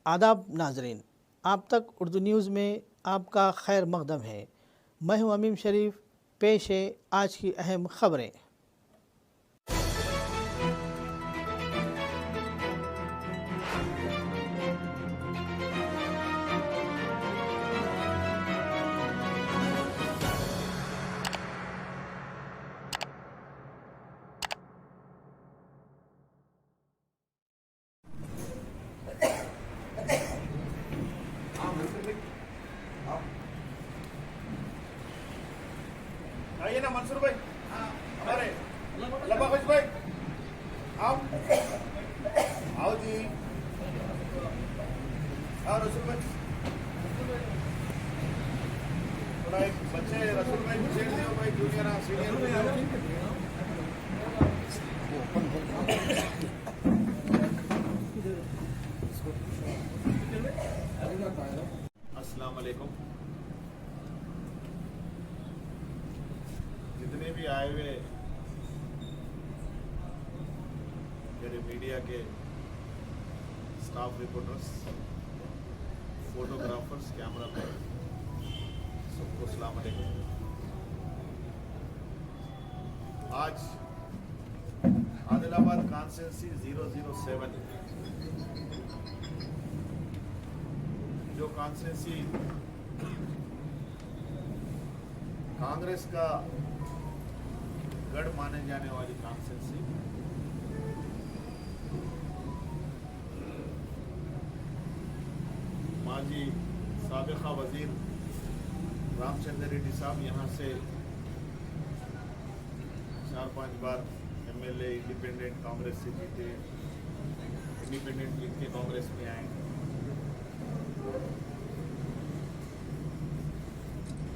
आदाब नाजरीन, आप तक उर्दू न्यूज़ में आपका खैर मकदम है। मैं हूं अमीम शरीफ। पेश है आज की अहम खबरें। आइए ना मंसूर भाई, हमारे लबाकुश भाई, आओ आओ जी, आओ रसूल भाई। थोड़ा एक बच्चे रसूल भाई छेड़ दियो भाई, जूनियर सीनियर। अस्सलाम वालेकुम। जितने भी आए हुए मेरे मीडिया के staff reporters, photographers, camera man, सबको अस्सलाम वालेकुम। आज आदिलाबाद कॉन्स्टिट्यूंसी 007 जो कॉन्स्टिट्यूंसी कांग्रेस का गढ़ माने जाने वाली कॉन्स्टिट्यूंसी माजी साबिका वजीर रामचंद्र रेड्डी साहब यहाँ से 4-5 बार एमएलए इंडिपेंडेंट कांग्रेस से जीते, इंडिपेंडेंट जीत के कांग्रेस में आए।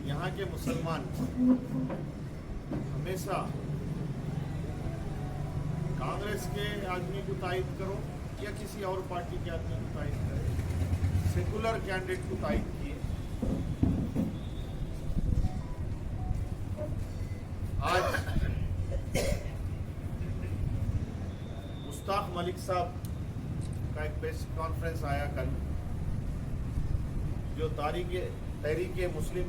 यहाँ के मुसलमान हमेशा कांग्रेस के आदमी को तायद करो या किसी और पार्टी के आदमी को तायद करो, सेकुलर कैंडिडेट को तायद किए। आज मुश्ताक मलिक साहब का एक प्रेस कॉन्फ्रेंस आया कल, जो तहरीके मुस्लिम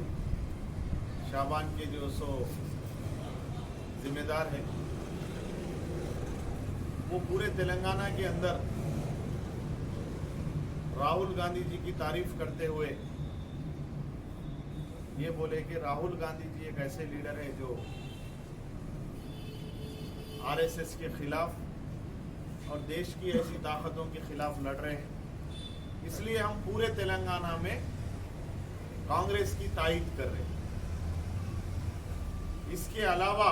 शाबान के जो जिम्मेदार है, वो पूरे तेलंगाना के अंदर राहुल गांधी जी की तारीफ करते हुए ये बोले कि राहुल गांधी जी एक ऐसे लीडर है जो आरएसएस के खिलाफ और देश की ऐसी ताकतों के खिलाफ लड़ रहे हैं, इसलिए हम पूरे तेलंगाना में कांग्रेस की तायद कर रहे हैं। इसके अलावा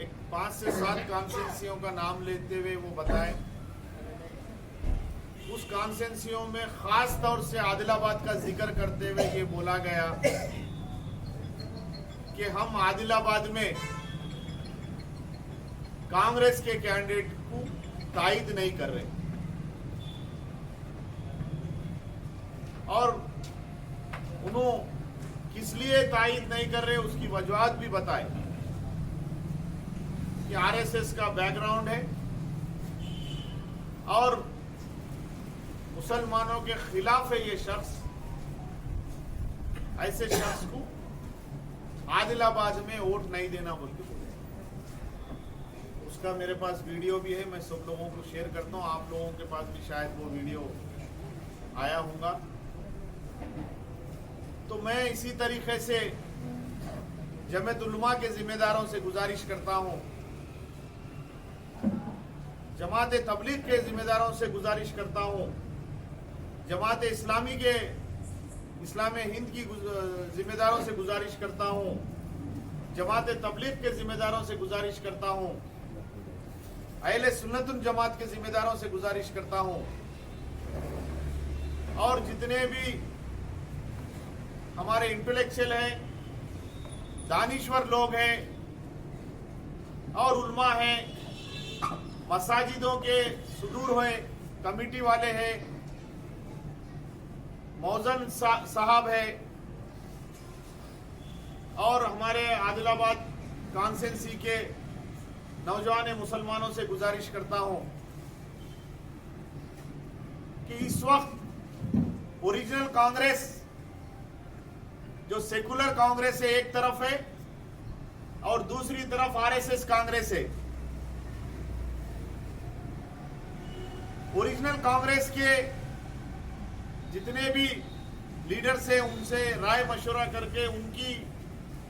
एक 5 से 7 कॉन्स्टिट्यूंसियों का नाम लेते हुए वो बताएं, उस कॉन्स्टिट्यूंसियों में खास तौर से आदिलाबाद का जिक्र करते हुए ये बोला गया कि हम आदिलाबाद में कांग्रेस के कैंडिडेट को तायद नहीं कर रहे, और उन्होंने किस लिए तायद नहीं कर रहे उसकी वजूहत भी बताए कि आरएसएस का बैकग्राउंड है और मुसलमानों के खिलाफ है ये शख्स। ऐसे शख्स को आदिलाबाद में वोट नहीं देना बोल के बोले। उसका मेरे पास वीडियो भी है, मैं सब लोगों को शेयर करता हूं। आप लोगों के पास भी शायद वो वीडियो आया होगा। तो मैं इसी तरीके से जमात उलमा के जिम्मेदारों से गुजारिश करता हूं, जमात तबलीग के जिम्मेदारों से गुजारिश करता हूं, जमात इस्लामी के इस्लाम हिंद की जिम्मेदारों से गुजारिश करता हूं, जमात तबलीग के जिम्मेदारों से गुजारिश करता हूं, अहले सुन्नतुल जमात के जिम्मेदारों से गुजारिश करता हूं, और जितने भी हमारे इंटेलेक्चुअल हैं, दानिश्वर लोग हैं और उल्मा हैं, मसाजिदों के सुदूर हैं, कमेटी वाले हैं, मौजन साहब है, और हमारे आदिलाबाद कॉन्स्टिट्यूंसी के नौजवान मुसलमानों से गुजारिश करता हूं कि इस वक्त ओरिजिनल कांग्रेस जो सेकुलर कांग्रेस है एक तरफ है और दूसरी तरफ आरएसएस कांग्रेस है। ओरिजिनल कांग्रेस के जितने भी लीडर्स हैं उनसे राय मशवरा करके उनकी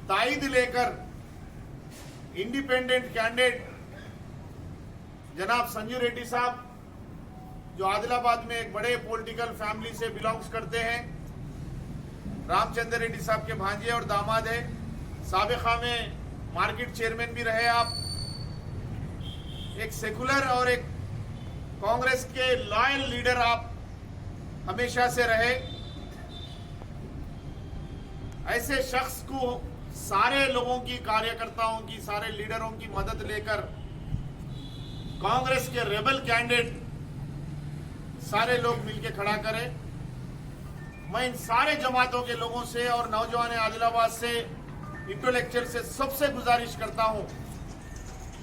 तायद लेकर इंडिपेंडेंट कैंडिडेट जनाब संजू रेड्डी साहब जो आदिलाबाद में एक बड़े पॉलिटिकल फैमिली से बिलोंग्स करते हैं, रामचंद्र रेड्डी साहब के भांजे और दामाद है, साबिका में मार्केट चेयरमैन भी रहे आप, एक सेकुलर और एक कांग्रेस के लॉयल लीडर आप हमेशा से रहे। ऐसे शख्स को सारे लोगों की, कार्यकर्ताओं की, सारे लीडरों की मदद लेकर कांग्रेस के रेबल कैंडिडेट सारे लोग मिलकर खड़ा करें। मैं इन सारे जमातों के लोगों से और नौजवान आदिलाबाद से, इंटेलेक्चुअल से सबसे गुजारिश करता हूं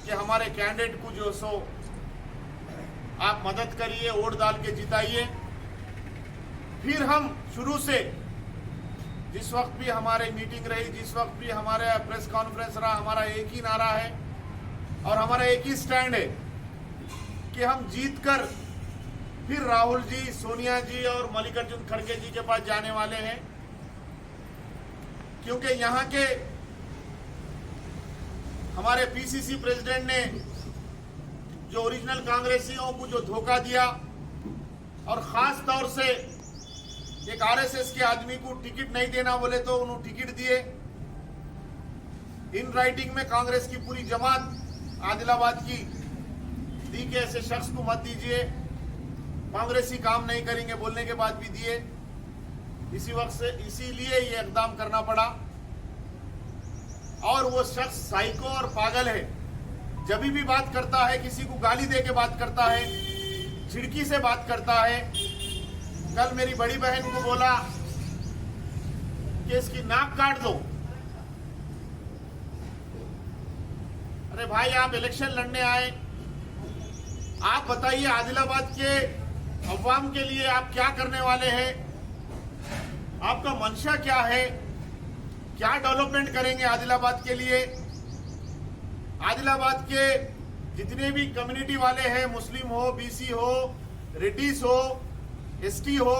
कि हमारे कैंडिडेट को जो सो आप मदद करिए, वोट डाल के जिताइए। फिर हम शुरू से जिस वक्त भी हमारी मीटिंग रही, जिस वक्त भी हमारे प्रेस कॉन्फ्रेंस रहा, हमारा एक ही नारा है और हमारा एक ही स्टैंड है कि हम जीतकर फिर राहुल जी, सोनिया जी और मल्लिकार्जुन खड़गे जी के पास जाने वाले हैं, क्योंकि यहाँ के हमारे पीसीसी प्रेसिडेंट ने जो ओरिजिनल कांग्रेसियों को जो धोखा दिया और खास तौर से एक आरएसएस के आदमी को टिकट नहीं देना बोले तो उन्होंने टिकट दिए। इन राइटिंग में कांग्रेस की पूरी जमात आदिलाबाद की दी के ऐसे शख्स को मत दीजिए, कांग्रेसी काम नहीं करेंगे बोलने के बाद भी दिए। इसी वक्त से इसीलिए ये इकदाम करना पड़ा। और वो शख्स साइको और पागल है, जब भी बात करता है किसी को गाली दे के बात करता है, झिड़की से बात करता है। कल मेरी बड़ी बहन को बोला कि इसकी नाक काट दो। अरे भाई, आप इलेक्शन लड़ने आए, आप बताइए आदिलाबाद के अवाम के लिए आप क्या करने वाले हैं, आपका मंशा क्या है, क्या डेवलपमेंट करेंगे आदिलाबाद के लिए। आदिलाबाद के जितने भी कम्युनिटी वाले हैं, मुस्लिम हो, बीसी हो, रेड्डीज हो, एसटी हो,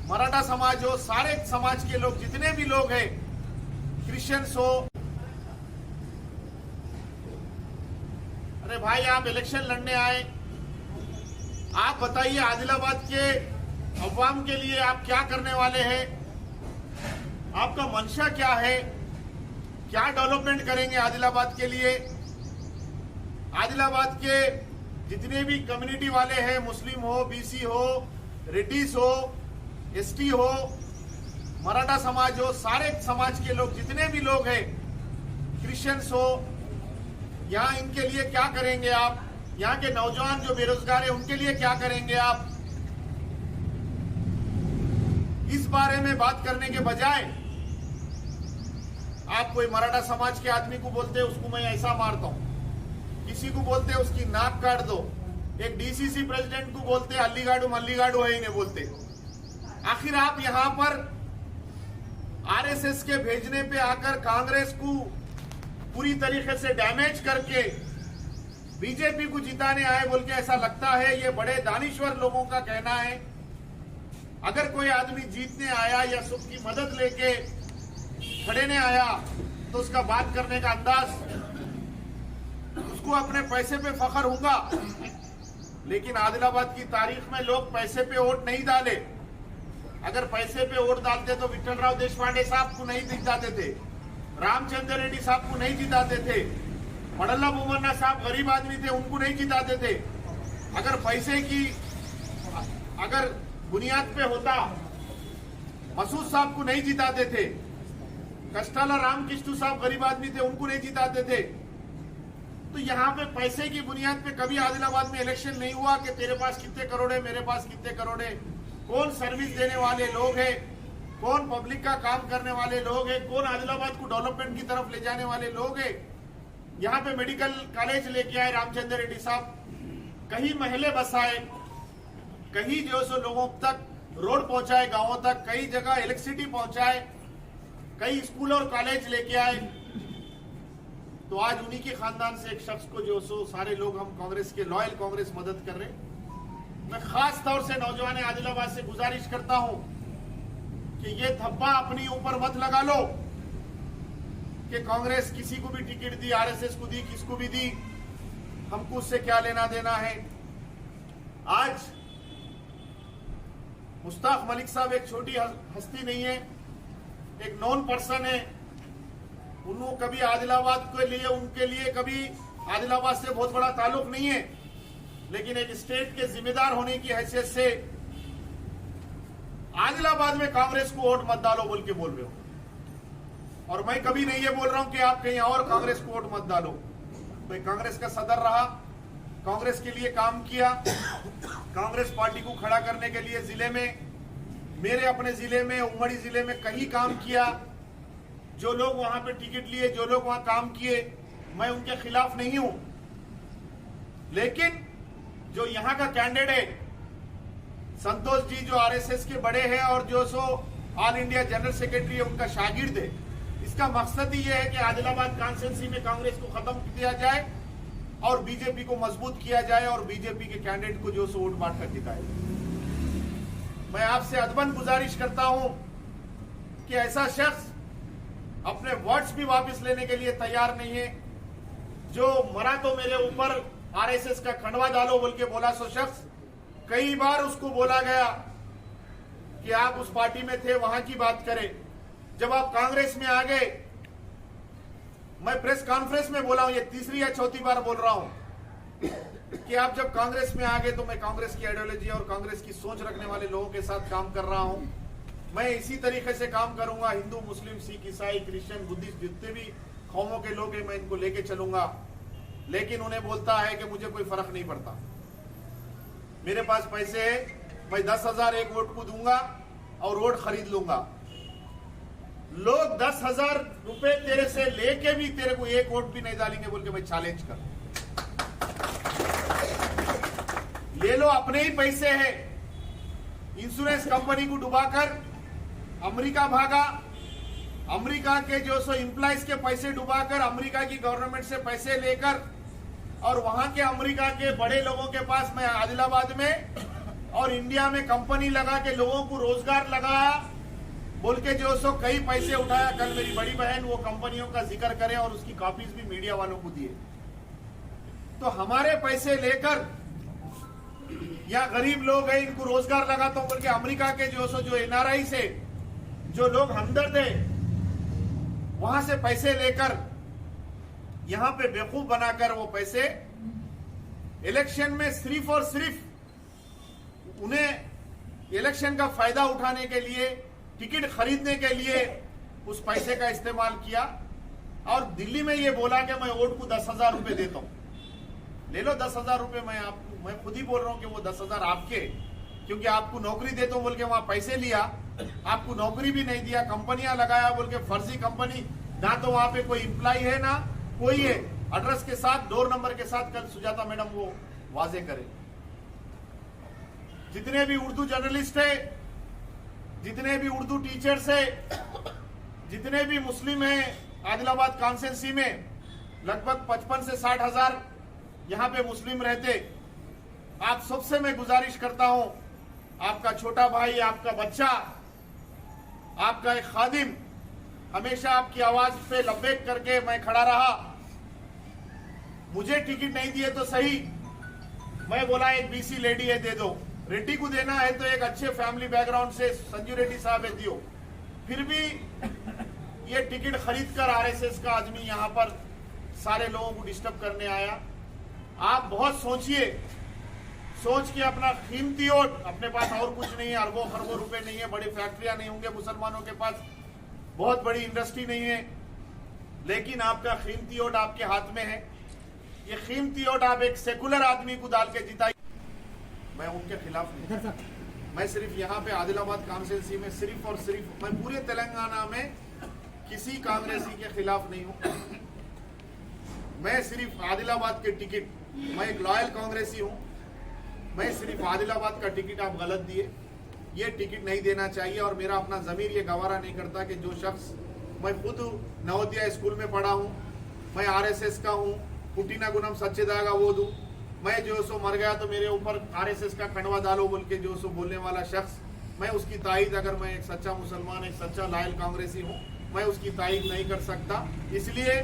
मराठा समाज हो, सारे समाज के लोग जितने भी लोग हैं, क्रिश्चियंस हो। अरे भाई, आप इलेक्शन लड़ने आए, आप बताइए आदिलाबाद के अवाम के लिए आप क्या करने वाले हैं, आपका मंशा क्या है, क्या डेवलपमेंट करेंगे आदिलाबाद के लिए। आदिलाबाद के जितने भी कम्युनिटी वाले हैं, मुस्लिम हो, बीसी हो, रेड्डीज हो, एसटी हो, मराठा समाज हो, सारे समाज के लोग जितने भी लोग हैं, क्रिश्चियंस हो, यहाँ इनके लिए क्या करेंगे आप। यहाँ के नौजवान जो बेरोजगार है उनके लिए क्या करेंगे आप। इस बारे में बात करने के बजाय आप कोई मराठा समाज के आदमी को बोलते हैं उसको मैं ऐसा मारता हूं, किसी को बोलते हैं उसकी नाक काट दो, एक डीसीसी प्रेसिडेंट को बोलते अल्लीगाडू मल्लीगाडू है ही नहीं बोलते। आखिर आप यहां पर आरएसएस के भेजने पे आकर कांग्रेस को पूरी तरीके से डैमेज करके बीजेपी को जिताने आए बोल के ऐसा लगता है। ये बड़े दानिश्वर लोगों का कहना है। अगर कोई आदमी जीतने आया या सुख की मदद लेके खड़े ने आया तो उसका बात करने का अंदाज, उसको अपने पैसे पे फख्र होगा। लेकिन आदिलाबाद की तारीख में लोग पैसे पे वोट नहीं डाले। अगर पैसे पे वोट डालते तो विठल राव देशपांडे साहब को नहीं जिताते थे, रामचंद्र रेड्डी साहब को नहीं जिताते थे, मडल्ला बोमन्ना साहब गरीब आदमी थे उनको नहीं जिताते थे। अगर पैसे की अगर बुनियाद पे होता, मसूद साहब को नहीं जिताते थे, कष्टाला रामकृष्ण साहब गरीब आदमी थे उनको नहीं जिताते थे। तो यहाँ पे पैसे की बुनियाद पे कभी आदिलाबाद में इलेक्शन नहीं हुआ कि तेरे पास कितने करोड़ है, मेरे पास कितने करोड़ है, कौन सर्विस देने वाले लोग हैं, कौन पब्लिक का काम करने वाले लोग हैं, कौन आदिलाबाद को डेवलपमेंट की तरफ ले जाने वाले लोग हैं। यहाँ पे मेडिकल कॉलेज लेके आए रामचंद्र रेड्डी साहब, कहीं महले बसाए, कहीं जो सो लोगों तक रोड पहुंचाए, गांवों तक, कई जगह इलेक्ट्रिसिटी पहुंचाए, कई स्कूल और कॉलेज लेके आए। तो आज उन्हीं के खानदान से एक शख्स को जो सो सारे लोग हम कांग्रेस के लॉयल कांग्रेस मदद कर रहे। मैं खास तौर से नौजवान आदिलाबाद से गुजारिश करता हूं कि ये धब्बा अपनी ऊपर मत लगा लो कि कांग्रेस किसी को भी टिकट दी, आरएसएस को दी, किसको भी दी, हमको उससे क्या लेना देना है। आज मुश्ताक मलिक साहब एक छोटी हस्ती नहीं है, एक नॉन पर्सन है। उन्होंने कभी आदिलाबाद के लिए, उनके लिए कभी आदिलाबाद से बहुत बड़ा ताल्लुक नहीं है, लेकिन एक स्टेट के जिम्मेदार होने की हैसियत से आदिलाबाद में कांग्रेस को वोट मत डालो बोल के बोल रहे हो। और मैं कभी नहीं ये बोल रहा हूं कि आप कहीं और कांग्रेस को वोट मत डालो। मैं कांग्रेस का सदर रहा, कांग्रेस के लिए काम किया, कांग्रेस पार्टी को खड़ा करने के लिए जिले में, मेरे अपने जिले में, उमड़ी जिले में कहीं काम किया। जो लोग वहां पे टिकट लिए, जो लोग वहां काम किए, मैं उनके खिलाफ नहीं हूं। लेकिन जो यहां का कैंडिडेट संतोष जी, जो आरएसएस के बड़े हैं और जो so all India general secretary है, उनका शागिर्द है, इसका मकसद ही यह है कि आदिलाबाद कॉन्स्टिट्यूंसी में कांग्रेस को खत्म किया जाए और बीजेपी को मजबूत किया जाए और बीजेपी के कैंडिडेट को जो सो वोट बांट कर जिताए। मैं आपसे अदबन गुजारिश करता हूं कि ऐसा शख्स अपने वर्ड्स भी वापस लेने के लिए तैयार नहीं है। जो मरा तो मेरे ऊपर आरएसएस का खंडवा डालो बोल के बोला सो शख्स, कई बार उसको बोला गया कि आप उस पार्टी में थे, वहां की बात करें। जब आप कांग्रेस में आ गए, मैं प्रेस कॉन्फ्रेंस में बोला हूं, ये तीसरी या चौथी बार बोल रहा हूं कि आप जब कांग्रेस में आ गए तो मैं कांग्रेस की आइडियोलॉजी और कांग्रेस की सोच रखने वाले लोगों के साथ काम कर रहा हूं। मैं इसी तरीके से काम करूंगा। हिंदू, मुस्लिम, सिख, ईसाई, क्रिश्चियन, बुद्धिस्ट, जितने भी कौमों के लोग हैं, मैं इनको लेके चलूंगा। लेकिन उन्हें बोलता है कि मुझे कोई फर्क नहीं पड़ता, मेरे पास पैसे है, मैं 10,000 एक वोट को दूंगा और वोट खरीद लूंगा। लोग 10,000 रुपए तेरे से लेके भी तेरे को एक वोट भी नहीं डालेंगे बोल के मैं चैलेंज कर। ले लो, अपने ही पैसे हैं। इंश्योरेंस कंपनी को डुबाकर अमेरिका भागा, अमेरिका के जो सो एम्प्लॉइज के पैसे डुबाकर, अमेरिका की गवर्नमेंट से पैसे लेकर और वहां के अमेरिका के बड़े लोगों के पास मैं आदिलाबाद में और इंडिया में कंपनी लगा के लोगों को रोजगार लगाया बोल के जो सो कई पैसे उठाया। कल मेरी बड़ी बहन वो कंपनियों का जिक्र करे और उसकी कॉपीज भी मीडिया वालों को दिए। तो हमारे पैसे लेकर या गरीब लोग हैं, इनको रोजगार लगाता हूं बोल के अमेरिका के जो एनआरआई से जो लोग हमदर्द है, वहां से पैसे लेकर यहां पे बेवकूफ बनाकर वो पैसे इलेक्शन में सिर्फ और सिर्फ उन्हें इलेक्शन का फायदा उठाने के लिए, टिकट खरीदने के लिए उस पैसे का इस्तेमाल किया। और दिल्ली में ये बोला कि मैं वोट को 10,000 रुपए देता हूं। ले लो 10,000 रुपए, मैं खुद ही बोल रहा हूं कि वो 10,000 आपके, क्योंकि आपको नौकरी देता हूं बोल के वहां पैसे लिया, आपको नौकरी भी नहीं दिया, कंपनियां लगाया बोल के फर्जी कंपनी, ना तो वहां पे कोई एम्प्लॉय है ना कोई है। एड्रेस के साथ, डोर नंबर के साथ कल सुजाता मैडम वो वाजे करे। जितने भी उर्दू जर्नलिस्ट है, जितने भी उर्दू टीचर्स है, जितने भी मुस्लिम हैं आदिलाबाद कॉन्स्टिट्यूंसी में, लगभग 55 से 60 हजार यहां पे मुस्लिम रहते। आप सबसे मैं गुजारिश करता हूं, आपका छोटा भाई, आपका बच्चा, आपका एक खादिम, हमेशा आपकी आवाज पे लब्बैक करके मैं खड़ा रहा। मुझे टिकट नहीं दिए तो सही, मैं बोला एक बीसी लेडी है दे दो, रेड्डी को देना है तो एक अच्छे फैमिली बैकग्राउंड से संजू रेड्डी साहब है दियो। फिर भी ये टिकट खरीद कर आरएसएस का आदमी यहां पर सारे लोगों को डिस्टर्ब करने आया। आप बहुत सोचिए, सोच के अपना कीमती वोट, अपने पास और कुछ नहीं है, अरबों खरबों रुपए नहीं है, बड़ी फैक्ट्रियां नहीं होंगे मुसलमानों के पास, बहुत बड़ी इंडस्ट्री नहीं है, लेकिन आपका कीमती वोट आपके हाथ में है। ये कीमती वोट आप एक सेकुलर आदमी को डाल के जिताई। मैं उनके खिलाफ नहीं, मैं सिर्फ यहाँ पे आदिलाबाद कॉन्स्टिट्यूंसी में सिर्फ और सिर्फ, मैं पूरे तेलंगाना में किसी कांग्रेसी के खिलाफ नहीं हूँ। मैं सिर्फ आदिलाबाद के टिकट, मैं एक लॉयल कांग्रेसी हूँ। मैं सिर्फ आदिलाबाद का टिकट आप गलत दिए, ये टिकट नहीं देना चाहिए। और मेरा अपना ज़मीर ये गवारा नहीं करता कि जो शख्स, मैं खुद नवोदया स्कूल में पढ़ा हूँ, मैं आरएसएस का हूँ, पुट्टिना गुणम सच्चेदागा वो दूँ, मैं जो सो मर गया तो मेरे ऊपर आरएसएस का खंडवा डालो बोल के जो सो बोलने वाला शख्स, मैं उसकी तायद, अगर मैं एक सच्चा मुसलमान, एक सच्चा लायल कांग्रेसी हूँ, मैं उसकी तायद नहीं कर सकता। इसलिए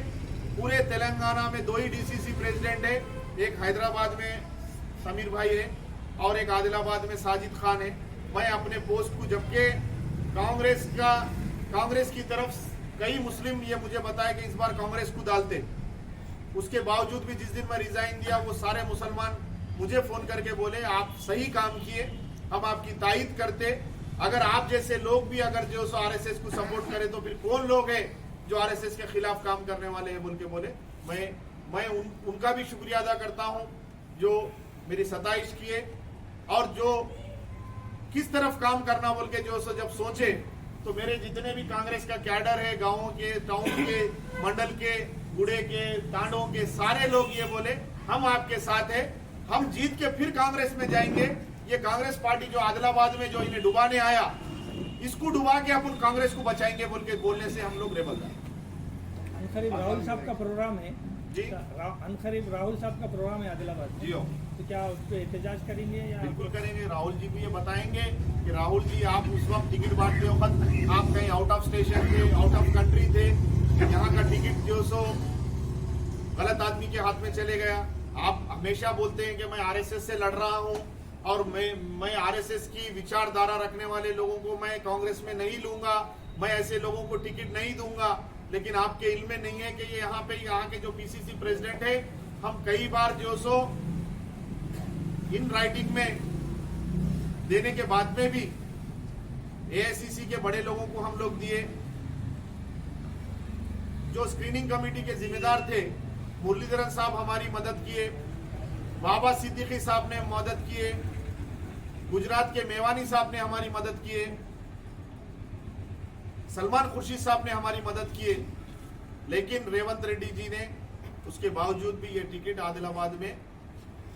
पूरे तेलंगाना में 2 ही डीसीसी प्रेसिडेंट है, एक हैदराबाद में समीर भाई है और एक आदिलाबाद में साजिद खान है। मैं अपने पोस्ट को, जबकि कांग्रेस की तरफ कई मुस्लिम ये मुझे बताया कि इस बार कांग्रेस को डालते, उसके बावजूद भी जिस दिन मैं रिजाइन दिया वो सारे मुसलमान मुझे फोन करके बोले आप सही काम किए, हम आपकी तायद करते। अगर आप जैसे लोग भी अगर जो सो आरएसएस को सपोर्ट करें तो फिर कौन लोग हैं जो आरएसएस के खिलाफ काम करने वाले हैं बोल के बोले। मैं उनका भी शुक्रिया अदा करता हूं जो मेरी सताइश किए और जो किस तरफ काम करना बोल के जो सो जब सोचे तो मेरे जितने भी कांग्रेस का कैडर है, गांवों के, टाउन के, मंडल के, गुड़े के, तांडों के सारे लोग ये बोले हम आपके साथ है, हम जीत के फिर कांग्रेस में जाएंगे। ये कांग्रेस पार्टी जो आदिलाबाद में जो इन्हें डुबाने आया, इसको डुबा के अपन कांग्रेस को बचाएंगे बोल के बोलने से हम लोग रेबल हैं। अनकरीब राहुल साहब का प्रोग्राम है जी, अनकरीब राहुल साहब का प्रोग्राम है आदिलाबाद में। जी हो, तो क्या उस पर एहतजाज करेंगे या? बिल्कुल करेंगे। राहुल जी को ये बताएंगे कि राहुल जी आप उस वक्त टिकट बांटते वक्त आप कहीं आउट ऑफ स्टेशन थे, आउट ऑफ कंट्री थे, यहाँ का टिकट जो सो गलत आदमी के हाथ में चले गया। आप हमेशा बोलते हैं कि मैं आरएसएस से लड़ रहा हूँ और मैं आरएसएस की विचारधारा रखने वाले लोगों को मैं कांग्रेस में नहीं लूंगा, मैं ऐसे लोगों को टिकट नहीं दूंगा। लेकिन आपके इल्म में नहीं है कि ये यहाँ के जो पीसीसी प्रेसिडेंट है, हम कई बार जो सो इन राइटिंग में देने के बाद में भी एआईसीसी के बड़े लोगों को हम लोग दिए। जो स्क्रीनिंग कमेटी के जिम्मेदार थे मुरलीधरन साहब हमारी मदद किए, बाबा सिद्दीकी साहब ने मदद किए, गुजरात के मेवानी साहब ने हमारी मदद किए, सलमान खुर्शीद साहब ने हमारी मदद किए। लेकिन रेवंत रेड्डी जी ने उसके बावजूद भी ये टिकट आदिलाबाद में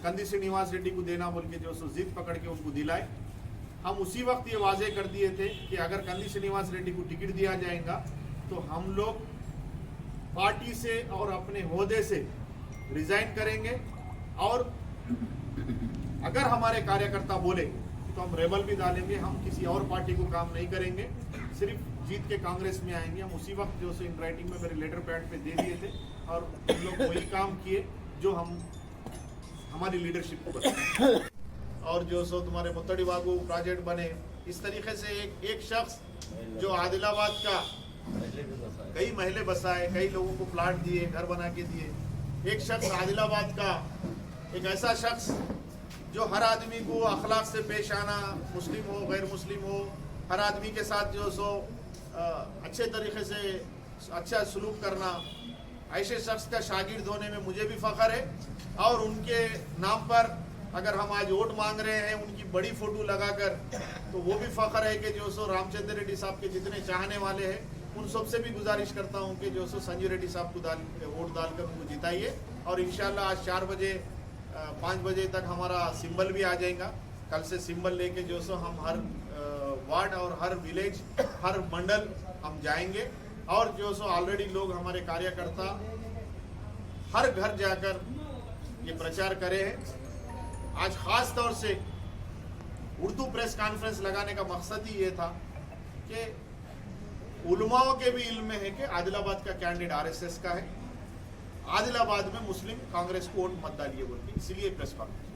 कंदी श्रीनिवास रेड्डी को देना बोल के जो सो जिद पकड़ के उनको दिलाए। हम उसी वक्त ये वाजे कर दिए थे कि अगर कंदी श्रीनिवास रेड्डी को टिकट दिया जाएगा तो हम लोग पार्टी से और अपने ओहदे से रिजाइन करेंगे, और अगर हमारे कार्यकर्ता बोले तो हम रेबल भी डालेंगे, हम किसी और पार्टी को काम नहीं करेंगे, सिर्फ जीत के कांग्रेस में आएंगे। हम उसी वक्त जो इन राइटिंग में मेरे लेटर पैड पे दे दिए थे और हम लोग वही काम किए जो हम हमारी लीडरशिप को बताए। और जो सो तुम्हारे मुत्तड़ी बागू प्रोजेक्ट बने, इस तरीके से एक शख्स जो आदिलाबाद का कई महले बसाए, कई लोगों को प्लाट दिए, घर बना के दिए, एक शख्स आदिलाबाद का एक ऐसा शख्स जो हर आदमी को अखलाक से पेश आना, मुस्लिम हो गैर मुस्लिम हो, हर आदमी के साथ जो सो अच्छे तरीके से अच्छा सलूक करना, ऐसे शख्स का शागिर्द होने में मुझे भी फ़ख्र है। और उनके नाम पर अगर हम आज वोट मांग रहे हैं उनकी बड़ी फ़ोटो लगाकर, तो वो भी फ़ख्र है कि जो सो रामचंद्र रेड्डी साहब के जितने चाहने वाले हैं उन सबसे भी गुजारिश करता हूं कि जो सो संजय रेड्डी साहब को वोट डालकर उनको जिताइए। और इंशाल्लाह आज 4 बजे 5 बजे तक हमारा सिंबल भी आ जाएगा। कल से सिंबल लेके जो सो हम हर वार्ड और हर विलेज, हर मंडल हम जाएंगे। और जो सो ऑलरेडी लोग हमारे कार्यकर्ता हर घर जाकर ये प्रचार करे हैं। आज खास तौर से उर्दू प्रेस कॉन्फ्रेंस लगाने का मकसद ही ये था कि उलमाओं के भी इल्म में है कि आदिलाबाद का कैंडिडेट आरएसएस का है, आदिलाबाद में मुस्लिम कांग्रेस को वोट मत डालिए बोल के, इसीलिए प्रेस कॉन्फ्रेंस।